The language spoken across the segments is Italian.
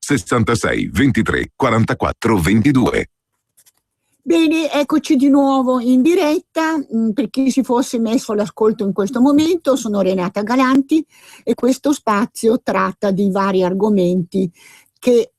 66 23 44 22. Bene, eccoci di nuovo in diretta. Per chi si fosse messo all'ascolto in questo momento, sono Renata Galanti e questo spazio tratta di vari argomenti che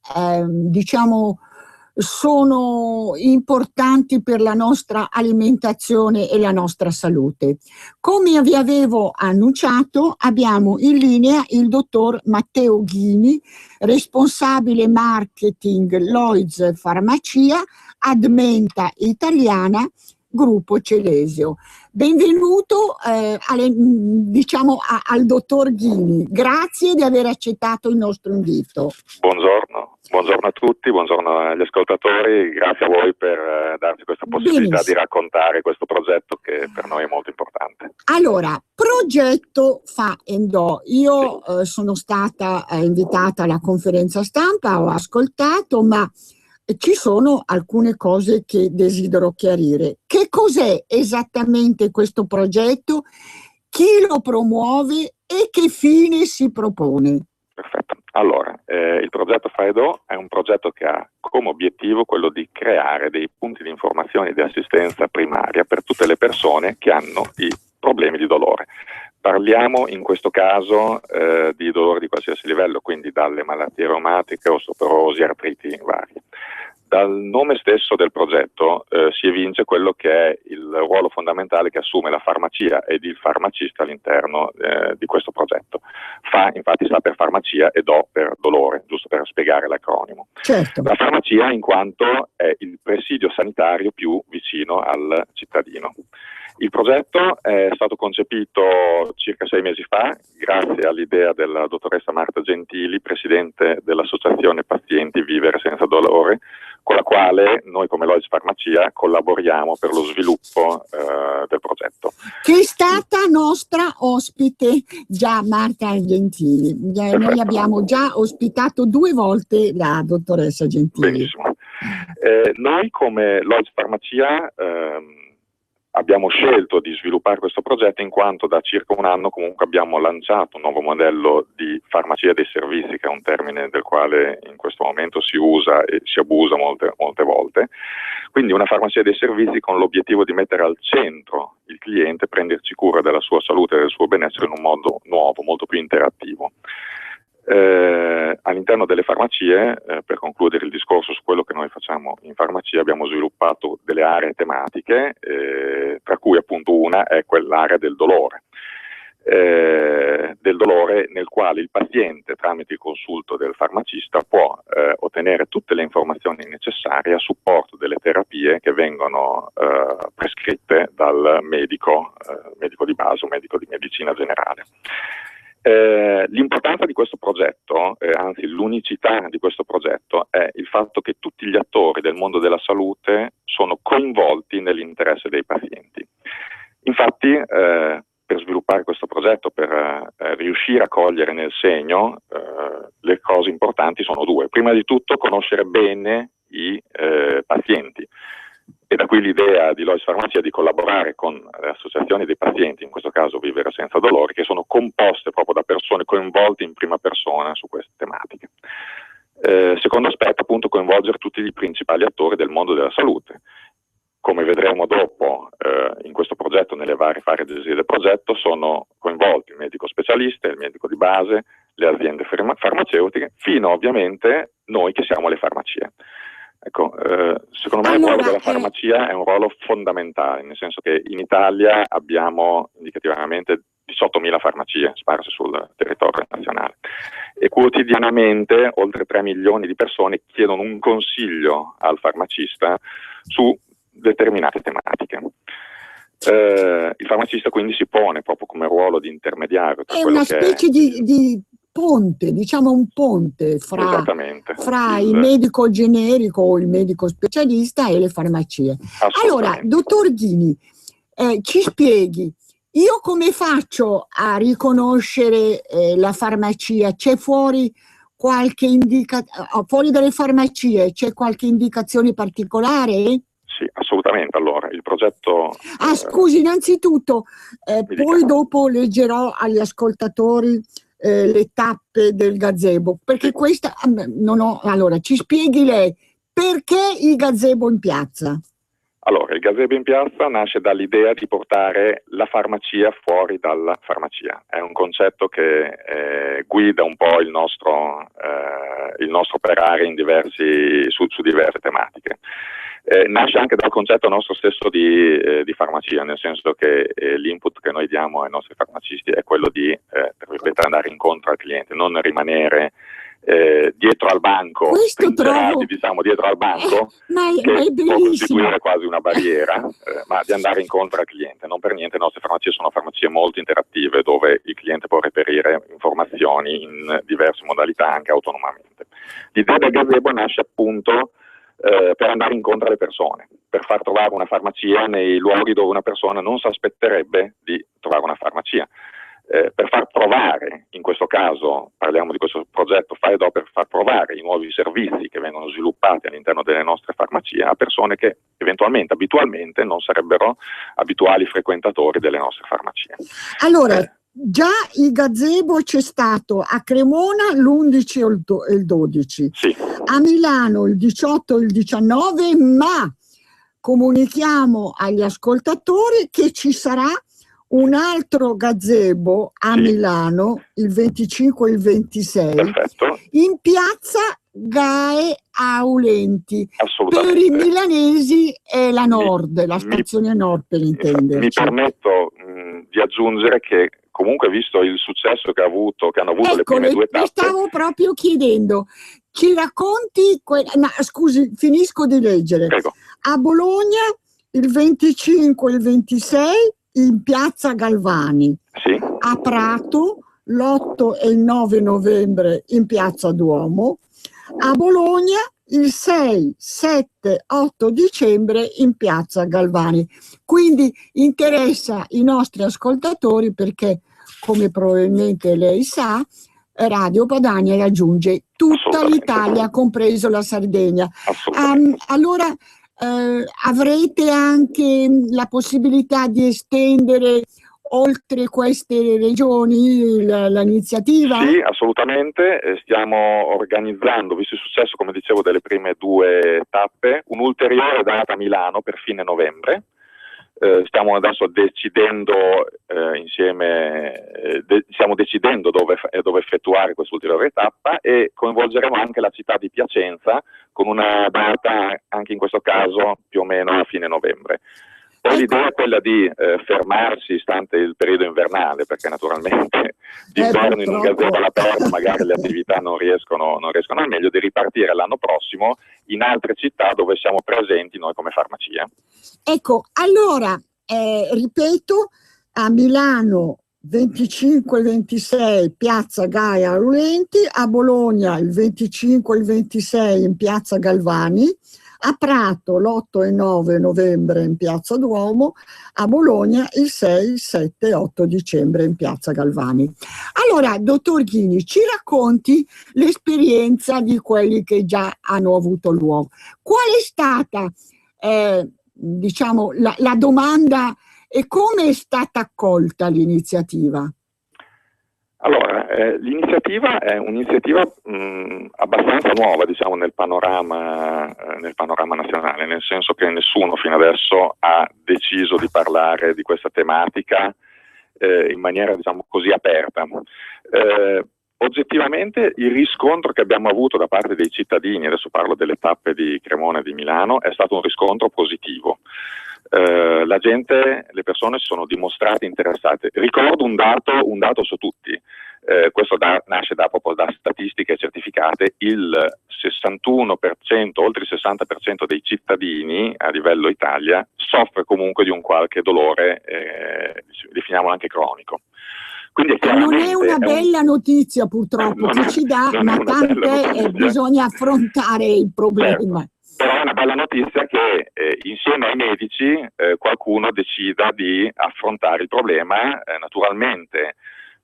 sono importanti per la nostra alimentazione e la nostra salute. Come vi avevo annunciato, abbiamo in linea il dottor Matteo Ghini, responsabile marketing Lloyds Farmacia, Admenta Italiana, Gruppo Celesio. Benvenuto al dottor Ghini. Grazie di aver accettato il nostro invito. Buongiorno a tutti, buongiorno agli ascoltatori, grazie a voi per darci questa possibilità di raccontare questo progetto che per noi è molto importante. Allora, progetto Fa and Do. Io sono stata invitata alla conferenza stampa, ho ascoltato, ma ci sono alcune cose che desidero chiarire. Che cos'è esattamente questo progetto? Chi lo promuove e che fine si propone? Perfetto. Allora, il progetto Fa and Do è un progetto che ha come obiettivo quello di creare dei punti di informazione e di assistenza primaria per tutte le persone che hanno i problemi di dolore. Parliamo in questo caso di dolore di qualsiasi livello, quindi dalle malattie reumatiche, osteoporosi, artriti varie. Dal nome stesso del progetto si evince quello che è il ruolo fondamentale che assume la farmacia ed il farmacista all'interno di questo progetto. Fa infatti sta per farmacia e Do per dolore, giusto per spiegare l'acronimo. Certo. La farmacia in quanto è il presidio sanitario più vicino al cittadino. Il progetto è stato concepito circa 6 mesi fa grazie all'idea della dottoressa Marta Gentili, presidente dell'associazione Pazienti Vivere Senza Dolore, con la quale noi come Lloyds Farmacia collaboriamo per lo sviluppo del progetto. Che è stata nostra ospite già Marta Gentili. Noi abbiamo già ospitato 2 volte la dottoressa Gentili. Benissimo. Noi come Lloyds Farmacia abbiamo scelto di sviluppare questo progetto in quanto da circa un anno comunque abbiamo lanciato un nuovo modello di farmacia dei servizi, che è un termine del quale in questo momento si usa e si abusa molte volte. Quindi una farmacia dei servizi con l'obiettivo di mettere al centro il cliente, prenderci cura della sua salute e del suo benessere in un modo nuovo, molto più interattivo. All'interno delle farmacie, per concludere il discorso su quello che noi facciamo in farmacia, abbiamo sviluppato delle aree tematiche, tra cui appunto una è quell'area del dolore nel quale il paziente tramite il consulto del farmacista può ottenere tutte le informazioni necessarie a supporto delle terapie che vengono prescritte dal medico di base o medico di medicina generale. L'importanza di questo progetto, anzi l'unicità di questo progetto, è il fatto che tutti gli attori del mondo della salute sono coinvolti nell'interesse dei pazienti. Infatti, per sviluppare questo progetto, per riuscire a cogliere nel segno, le cose importanti sono 2. Prima di tutto conoscere bene i pazienti. E da qui l'idea di Lloyds Farmacia di collaborare con le associazioni dei pazienti, in questo caso Vivere Senza Dolore, che sono composte proprio da persone coinvolte in prima persona su queste tematiche. Secondo aspetto, appunto, coinvolgere tutti i principali attori del mondo della salute. Come vedremo dopo, in questo progetto, nelle varie fasi del progetto, sono coinvolti il medico specialista, il medico di base, le aziende farmaceutiche, fino ovviamente noi che siamo le farmacie. Ecco, secondo me il ruolo della farmacia è un ruolo fondamentale, nel senso che in Italia abbiamo indicativamente 18.000 farmacie sparse sul territorio nazionale e quotidianamente oltre 3 milioni di persone chiedono un consiglio al farmacista su determinate tematiche. Il farmacista quindi si pone proprio come ruolo di intermediario. È una specie di ponte, diciamo un ponte fra il medico generico o il medico specialista e le farmacie. Allora, dottor Ghini, ci spieghi, io come faccio a riconoscere la farmacia? C'è fuori qualche fuori dalle farmacie c'è qualche indicazione particolare? Sì, assolutamente. Allora, il progetto... scusi, innanzitutto, poi dopo leggerò agli ascoltatori le tappe del gazebo? Perché questa non ho. Allora, ci spieghi lei perché il gazebo in piazza? Allora, il gazebo in piazza nasce dall'idea di portare la farmacia fuori dalla farmacia. È un concetto che guida un po' il nostro operare su diverse tematiche. Nasce anche dal concetto nostro stesso di farmacia, nel senso che l'input che noi diamo ai nostri farmacisti è quello di andare incontro al cliente, non rimanere dietro al banco, dietro al banco, che può costituire quasi una barriera, ma di andare incontro al cliente. Non per niente le nostre farmacie sono farmacie molto interattive, dove il cliente può reperire informazioni in diverse modalità, anche autonomamente. L'idea del gazebo nasce appunto per andare incontro alle persone, per far trovare una farmacia nei luoghi dove una persona non si aspetterebbe di trovare una farmacia. Per far provare, in questo caso parliamo di questo progetto Fai Do, per far provare i nuovi servizi che vengono sviluppati all'interno delle nostre farmacie a persone che abitualmente non sarebbero abituali frequentatori delle nostre farmacie. Allora, già il gazebo c'è stato a Cremona l'11 e il 12, sì. A Milano il 18 e il 19, ma comunichiamo agli ascoltatori che ci sarà un altro gazebo a Milano il 25 e il 26. Perfetto. In piazza Gae Aulenti. Per i milanesi è la Nord, la stazione Nord, per intenderci. Mi permetto di aggiungere che comunque, visto il successo che hanno avuto le prime due tappe, stavo proprio chiedendo, ci racconti scusi, finisco di leggere. Prego. A Bologna il 25 e il 26 in piazza Galvani, sì. A Prato l'8 e il 9 novembre in piazza Duomo, a Bologna il 6, 7, 8 dicembre in piazza Galvani. Quindi interessa i nostri ascoltatori perché, come probabilmente lei sa, Radio Padania raggiunge tutta l'Italia, compreso la Sardegna. Allora avrete anche la possibilità di estendere oltre queste regioni l'iniziativa? Sì, assolutamente. Stiamo organizzando, visto il successo, come dicevo, delle prime due tappe, un'ulteriore data a Milano per fine novembre. Stiamo adesso decidendo stiamo decidendo dove effettuare quest'ulteriore tappa, e coinvolgeremo anche la città di Piacenza con una data anche in questo caso più o meno a fine novembre. Poi l'idea è quella di fermarsi stante il periodo invernale, perché naturalmente d'inverno in un gazebo all'aperto magari le attività non riescono al meglio, di ripartire l'anno prossimo in altre città dove siamo presenti noi come farmacia. Ecco, allora, ripeto, a Milano 25 e 26 piazza Gaia Aulenti, a Bologna il 25 e il 26 in piazza Galvani, a Prato l'8 e 9 novembre in piazza Duomo, a Bologna il 6, 7 e 8 dicembre in piazza Galvani. Allora, dottor Ghini, ci racconti l'esperienza di quelli che già hanno avuto luogo. Qual è stata la domanda e come è stata accolta l'iniziativa? Allora, l'iniziativa è un'iniziativa abbastanza nuova, diciamo, nel panorama nazionale, nel senso che nessuno fino adesso ha deciso di parlare di questa tematica in maniera, diciamo, così aperta. Oggettivamente il riscontro che abbiamo avuto da parte dei cittadini, adesso parlo delle tappe di Cremona e di Milano, è stato un riscontro positivo. Le persone si sono dimostrate interessate. Ricordo un dato su tutti, questo nasce proprio da statistiche certificate: il 61%, oltre il 60% dei cittadini a livello Italia soffre comunque di un qualche dolore, definiamolo anche cronico. Quindi non è una bella notizia purtroppo che ci dà, ma tant'è, bisogna affrontare il problema. Certo. Però è una bella notizia che insieme ai medici qualcuno decida di affrontare il problema. Naturalmente,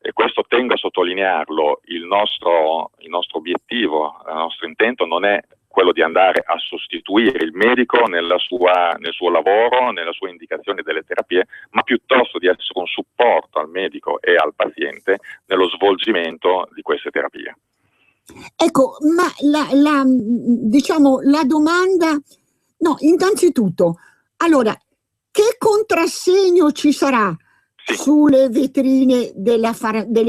e questo tengo a sottolinearlo, il nostro obiettivo, il nostro intento non è quello di andare a sostituire il medico nel suo lavoro, nella sua indicazione delle terapie, ma piuttosto di essere un supporto al medico e al paziente nello svolgimento di queste terapie. Ecco, ma diciamo, la domanda, no, innanzitutto, allora, che contrassegno ci sarà sulle vetrine delle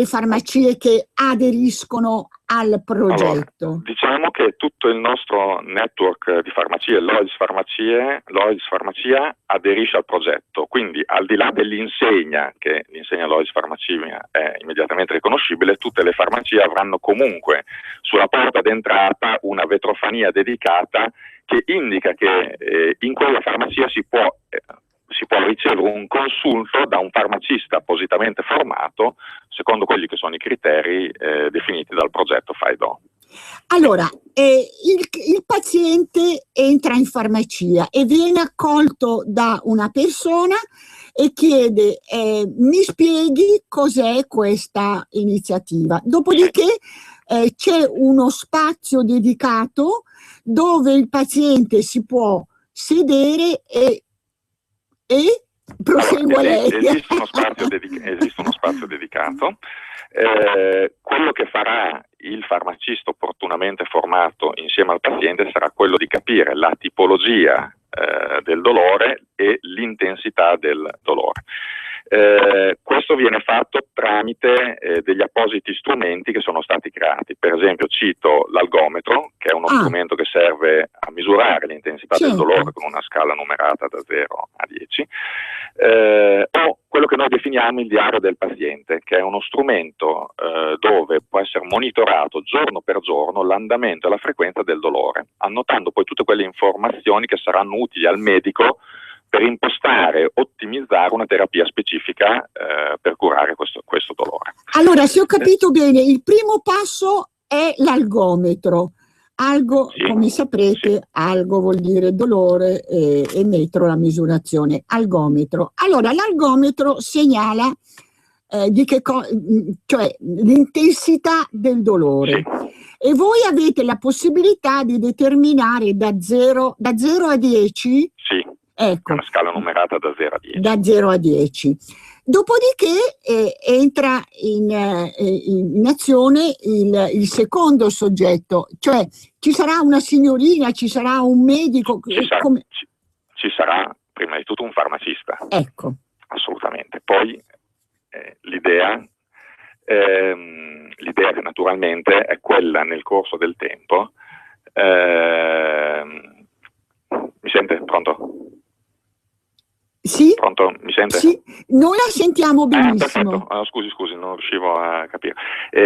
farmacie che aderiscono al progetto? Allora, diciamo che tutto il nostro network di farmacie, Lois Farmacia, aderisce al progetto, quindi al di là dell'insegna, che l'insegna Lois Farmacia è immediatamente riconoscibile, tutte le farmacie avranno comunque sulla porta d'entrata una vetrofania dedicata che indica che in quella farmacia si può ricevere un consulto da un farmacista appositamente formato secondo quelli che sono i criteri definiti dal progetto FIDO. Allora, il paziente entra in farmacia e viene accolto da una persona e chiede mi spieghi cos'è questa iniziativa. Dopodiché c'è uno spazio dedicato dove il paziente si può sedere e prosegue lei. Esiste uno spazio dedicato. Quello che farà il farmacista opportunamente formato insieme al paziente sarà quello di capire la tipologia del dolore e l'intensità del dolore. Questo viene fatto tramite degli appositi strumenti che sono stati creati. Per esempio cito l'algometro, che è uno strumento che serve a misurare l'intensità del dolore con una scala numerata da 0 a 10, o quello che noi definiamo il diario del paziente, che è uno strumento dove può essere monitorato giorno per giorno l'andamento e la frequenza del dolore, annotando poi tutte quelle informazioni che saranno utili al medico per impostare, ottimizzare una terapia specifica per curare questo dolore. Allora, se ho capito bene, il primo passo è l'algometro. Algo, come saprete, algo vuol dire dolore e metro la misurazione. Algometro. Allora, l'algometro segnala cioè l'intensità del dolore. E voi avete la possibilità di determinare da 0 a 10? Sì. Ecco, una scala numerata da 0 a 10. Da 0 a 10. Dopodiché entra in azione il secondo soggetto, cioè ci sarà una signorina, ci sarà un medico. Ci sarà prima di tutto un farmacista. Ecco. Assolutamente. Poi l'idea che naturalmente è quella nel corso del tempo. Mi sente? Pronto? Sì? Pronto? Mi sente? Sì, noi la sentiamo benissimo. Perfetto. Scusi, non riuscivo a capire.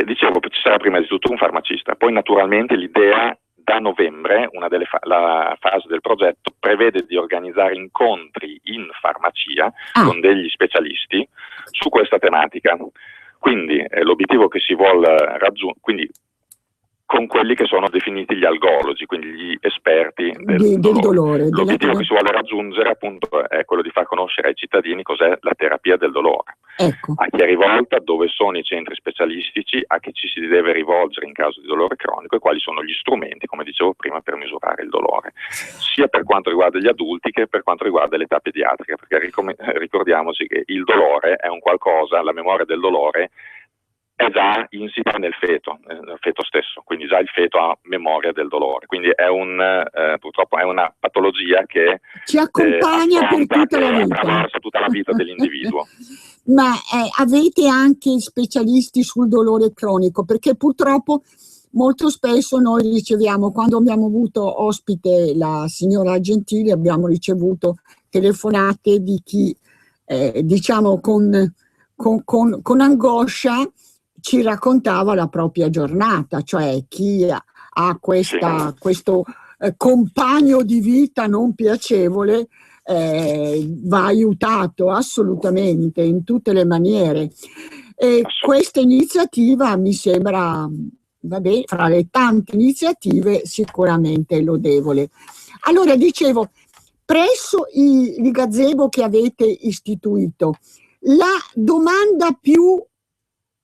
Dicevo, ci sarà prima di tutto un farmacista, poi naturalmente l'idea da novembre, la fase del progetto, prevede di organizzare incontri in farmacia con degli specialisti su questa tematica. Quindi l'obiettivo che si vuole raggiungere, con quelli che sono definiti gli algologi, quindi gli esperti del dolore. L'obiettivo che si vuole raggiungere appunto è quello di far conoscere ai cittadini cos'è la terapia del dolore, a chi è rivolta, dove sono i centri specialistici, a chi ci si deve rivolgere in caso di dolore cronico e quali sono gli strumenti, come dicevo prima, per misurare il dolore, sia per quanto riguarda gli adulti che per quanto riguarda l'età pediatrica, perché ricordiamoci che il dolore è un qualcosa, la memoria del dolore è già insita nel feto stesso, quindi già il feto ha memoria del dolore, quindi è purtroppo è una patologia che ci accompagna per tutta la vita. Attraversa tutta la vita dell'individuo. Ma avete anche specialisti sul dolore cronico? Perché purtroppo molto spesso noi riceviamo, quando abbiamo avuto ospite la signora Gentili, abbiamo ricevuto telefonate di chi diciamo con angoscia ci raccontava la propria giornata, cioè chi ha questo compagno di vita non piacevole va aiutato assolutamente in tutte le maniere. Questa iniziativa mi sembra, fra le tante iniziative sicuramente lodevole. Allora dicevo, presso il gazebo che avete istituito, la domanda più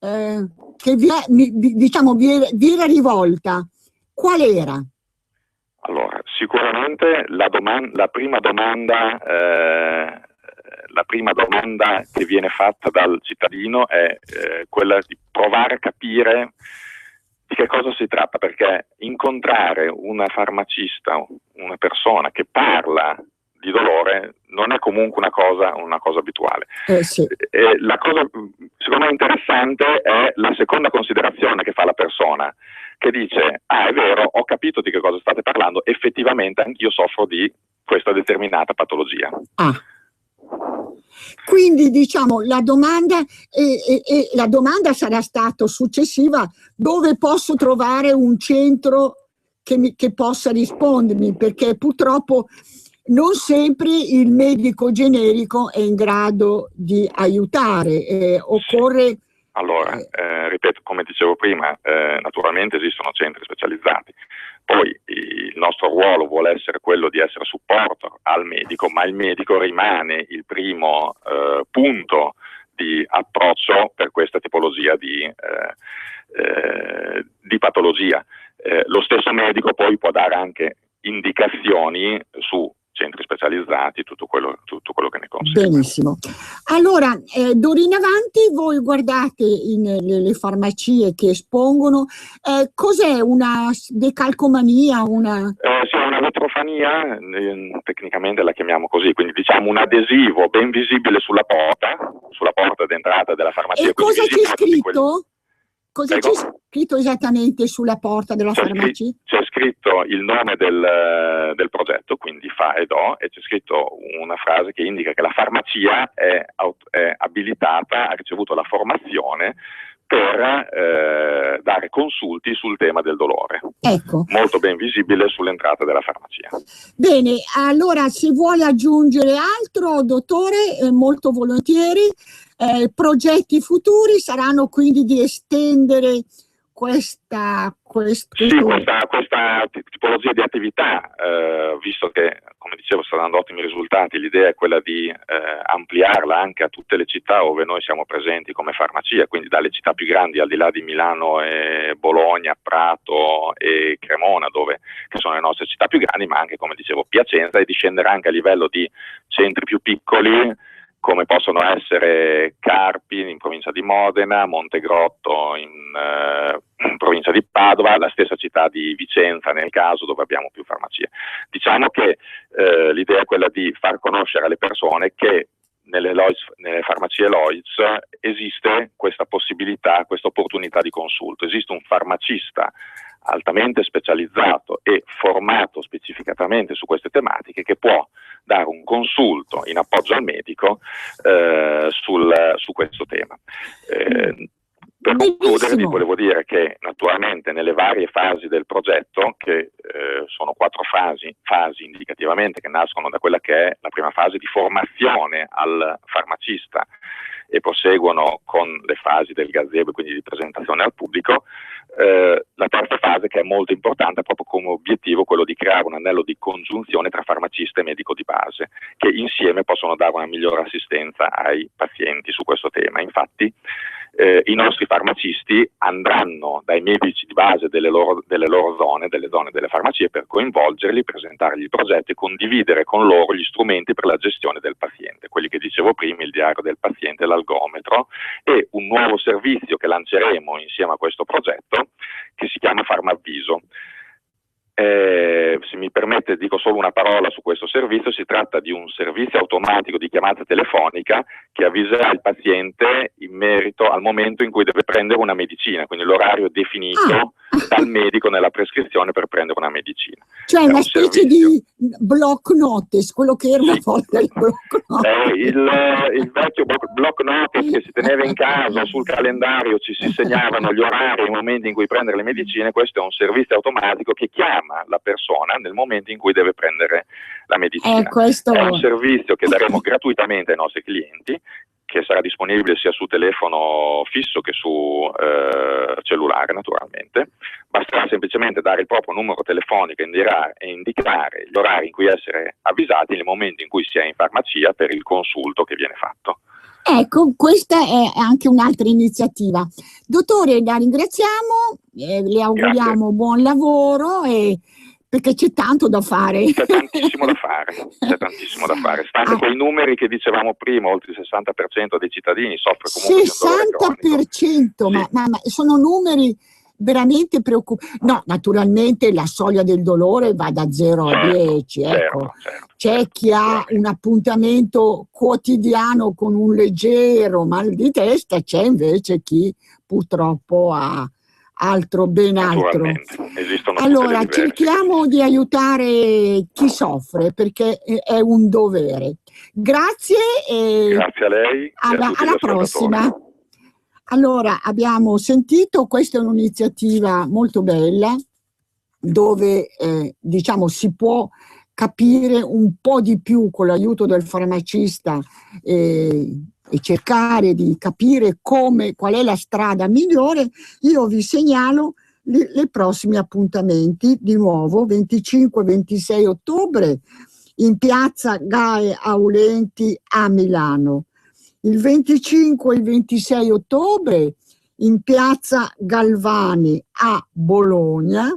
che vi era rivolta, qual era? Allora, sicuramente la prima domanda che viene fatta dal cittadino è quella di provare a capire di che cosa si tratta, perché incontrare una farmacista, una persona che parla di dolore non è comunque una cosa abituale. Sì. La cosa secondo me interessante è la seconda considerazione che fa la persona, che dice: ah, è vero, ho capito di che cosa state parlando, effettivamente anch'io soffro di questa determinata patologia. Quindi diciamo la domanda sarà stata successiva: dove posso trovare un centro che possa rispondermi, perché purtroppo non sempre il medico generico è in grado di aiutare, occorre... Allora, ripeto, come dicevo prima, naturalmente esistono centri specializzati, poi il nostro ruolo vuole essere quello di essere supporto al medico, ma il medico rimane il primo punto di approccio per questa tipologia di patologia. Lo stesso medico poi può dare anche indicazioni su centri specializzati, tutto quello che ne consegue. Benissimo. Allora, d'ora in avanti voi guardate le farmacie che espongono, cos'è una decalcomania? Sì, una vetrofania, tecnicamente la chiamiamo così, quindi diciamo un adesivo ben visibile sulla porta d'entrata della farmacia. E cosa c'è scritto? Cosa c'è scritto esattamente sulla porta della farmacia? C'è scritto il nome del progetto, quindi Fa e Do, e c'è scritto una frase che indica che la farmacia è abilitata, ha ricevuto la formazione per dare consulti sul tema del dolore. Ecco. Molto ben visibile sull'entrata della farmacia. Bene, allora se vuole aggiungere altro, dottore, molto volentieri. Progetti futuri saranno quindi di estendere questa tipologia di attività, visto che, come dicevo, sta dando ottimi risultati. L'idea è quella di ampliarla anche a tutte le città dove noi siamo presenti come farmacia, quindi dalle città più grandi al di là di Milano e Bologna, Prato e Cremona, che sono le nostre città più grandi, ma anche, come dicevo, Piacenza, e di scendere anche a livello di centri più piccoli, come possono essere Carpi in provincia di Modena, Montegrotto in provincia di Padova, la stessa città di Vicenza nel caso, dove abbiamo più farmacie. Diciamo che l'idea è quella di far conoscere alle persone che nelle farmacie Loids esiste questa possibilità, questa opportunità di consulto. Esiste un farmacista altamente specializzato e formato specificatamente su queste tematiche che può dare un consulto in appoggio al medico su questo tema. Per concludere vi volevo dire che naturalmente nelle varie fasi del progetto, che sono 4 fasi indicativamente, che nascono da quella che è la prima fase di formazione al farmacista e proseguono con le fasi del gazebo, quindi di presentazione al pubblico. La terza fase, che è molto importante, ha proprio come obiettivo quello di creare un anello di congiunzione tra farmacista e medico di base, che insieme possono dare una migliore assistenza ai pazienti su questo tema. Infatti i nostri farmacisti andranno dai medici di base delle loro zone, delle farmacie, per coinvolgerli, presentargli il progetto e condividere con loro gli strumenti per la gestione del paziente, quelli che dicevo prima, il diario del paziente, l'algometro, e un nuovo servizio che lanceremo insieme a questo progetto, che si chiama Farmavviso. Se mi permette, dico solo una parola su questo servizio. Si tratta di un servizio automatico di chiamata telefonica che avviserà il paziente in merito al momento in cui deve prendere una medicina, quindi l'orario definito dal medico nella prescrizione per prendere una medicina. Cioè una specie di block notice, quello che era una volta il block notice. Il vecchio block notice che si teneva in casa, sul calendario ci si segnavano gli orari e i momenti in cui prendere le medicine. Questo è un servizio automatico che chiama la persona nel momento in cui deve prendere la medicina. È un servizio che daremo gratuitamente ai nostri clienti, che sarà disponibile sia su telefono fisso che su cellulare, naturalmente. Basterà semplicemente dare il proprio numero telefonico e indicare gli orari in cui essere avvisati nel momento in cui si è in farmacia per il consulto che viene fatto. Ecco, questa è anche un'altra iniziativa. Dottore, la ringraziamo, le auguriamo buon lavoro e perché c'è tanto da fare. C'è tantissimo da fare. Stando quei numeri che dicevamo prima, oltre il 60% dei cittadini soffre comunque di un dolore cronico. 60%, ma sono numeri veramente preoccupanti. No, naturalmente la soglia del dolore va da 0 a 10, ecco. C'è chi ha un appuntamento quotidiano con un leggero mal di testa, c'è invece chi purtroppo ha altro, ben altro. Allora, cerchiamo di aiutare chi soffre, perché è un dovere. Grazie e grazie a lei. Alla prossima. Allora, abbiamo sentito, questa è un'iniziativa molto bella, dove diciamo si può capire un po' di più con l'aiuto del farmacista e cercare di capire qual è la strada migliore. Io vi segnalo i prossimi appuntamenti, di nuovo 25-26 ottobre in piazza Gae Aulenti a Milano, il 25 e il 26 ottobre in piazza Galvani a Bologna,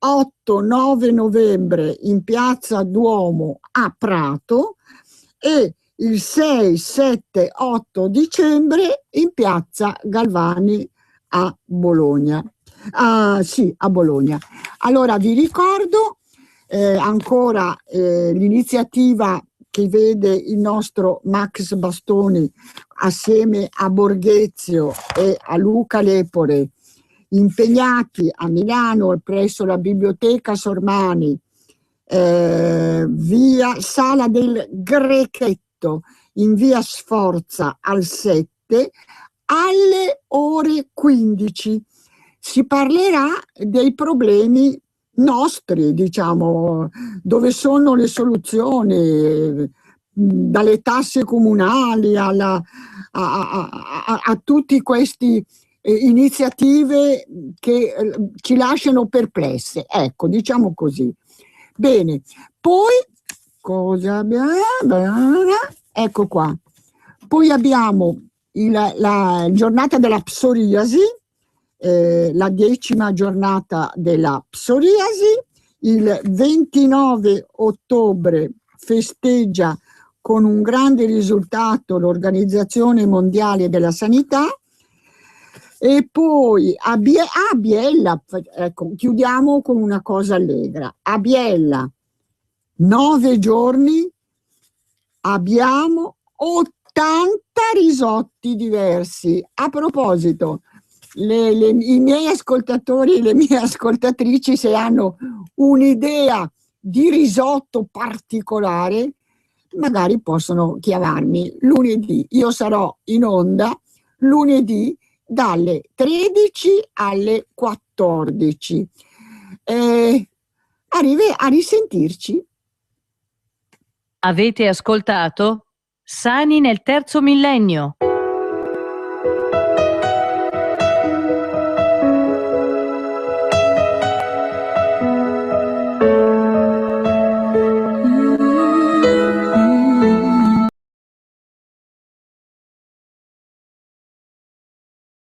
8-9 novembre in piazza Duomo a Prato e il 6, 7, 8 dicembre in piazza Galvani a Bologna. A Bologna. Allora vi ricordo ancora l'iniziativa che vede il nostro Max Bastoni assieme a Borghezio e a Luca Lepore impegnati a Milano presso la Biblioteca Sormani, via Sala del Grechetto, in via Sforza al 7, alle ore 15. Si parlerà dei problemi nostri, diciamo, dove sono le soluzioni, dalle tasse comunali a tutti questi iniziative che ci lasciano perplesse, ecco, diciamo così. Bene, poi cosa abbiamo? Ecco qua. Poi abbiamo la giornata della psoriasi, la 10ª giornata della psoriasi. Il 29 ottobre festeggia con un grande risultato l'Organizzazione Mondiale della Sanità. E poi a Biella, ecco, chiudiamo con una cosa allegra. A Biella, 9 giorni, abbiamo 80 risotti diversi. A proposito, i miei ascoltatori e le mie ascoltatrici, se hanno un'idea di risotto particolare, magari possono chiamarmi lunedì. Io sarò in onda lunedì dalle 13 alle 14. A risentirci. Avete ascoltato Sani nel terzo millennio.